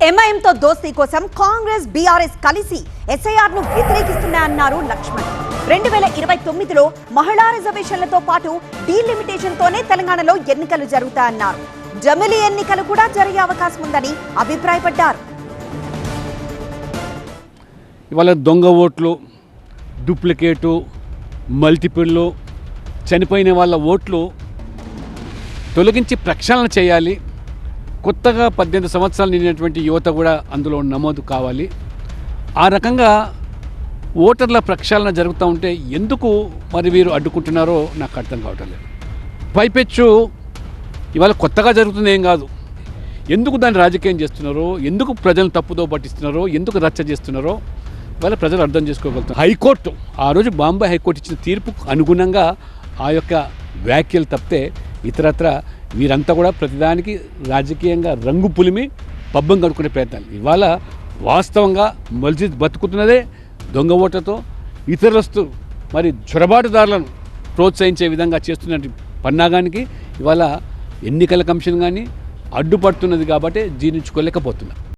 ఎంఐఎంతో దోస్తీ కోసం కాంగ్రెస్ బీఆర్ఎస్ కలిసి ఎస్ఐఆర్ ను వ్యతిరేకిస్తున్నాయన్నారు లక్ష్మణ్. 2029లో మహిళా రిజర్వేషన్లతో పాటు డీలిమిటేషన్ తోనే తెలంగాణలో ఎన్నికలు జరుగుతాయన్నారు. జమిలీ ఎన్నికలు కూడా జరిగే అవకాశం ఉందని అభిప్రాయపడ్డారు. ఇవాళ దొంగ ఓట్లు, డూప్లికేటు, మల్టిపుల్, చనిపోయిన వాళ్ళ ఓట్లు తొలగించి ప్రక్షాళన చేయాలి. కొత్తగా 18 సంవత్సరాలు నిండినటువంటి యువత కూడా అందులో నమోదు కావాలి. ఆ రకంగా ఓటర్ల ప్రక్షాళన జరుగుతూ ఉంటే ఎందుకు మరి వీరు అడ్డుకుంటున్నారో నాకు అర్థం కావటం లేదు. పైపెచ్చు ఇవాళ కొత్తగా జరుగుతుంది ఏం కాదు. ఎందుకు దాన్ని రాజకీయం చేస్తున్నారో, ఎందుకు ప్రజలను తప్పుదో పట్టిస్తున్నారో, ఎందుకు రచ్చ చేస్తున్నారో ఇవాళ ప్రజలు అర్థం చేసుకోగలుగుతారు. హైకోర్టు ఆ రోజు బాంబే హైకోర్టు ఇచ్చిన తీర్పుకు అనుగుణంగా ఆ యొక్క వ్యాఖ్యలు తప్పితే ఇతరత్ర వీరంతా కూడా ప్రతిదానికి రాజకీయంగా రంగు పులిమి పబ్బం కడుక్కునే ప్రయత్నాలు. ఇవాళ వాస్తవంగా మస్జిద్ బతుకుతున్నదే దొంగ ఓట్లతో, ఇతరులస్తూ మరి చొరబాటుదారులను ప్రోత్సహించే విధంగా చేస్తున్న పన్నాగానికి ఇవాళ ఎన్నికల కమిషన్ కానీ అడ్డుపడుతున్నది కాబట్టి జీర్ణించుకోలేకపోతున్నారు.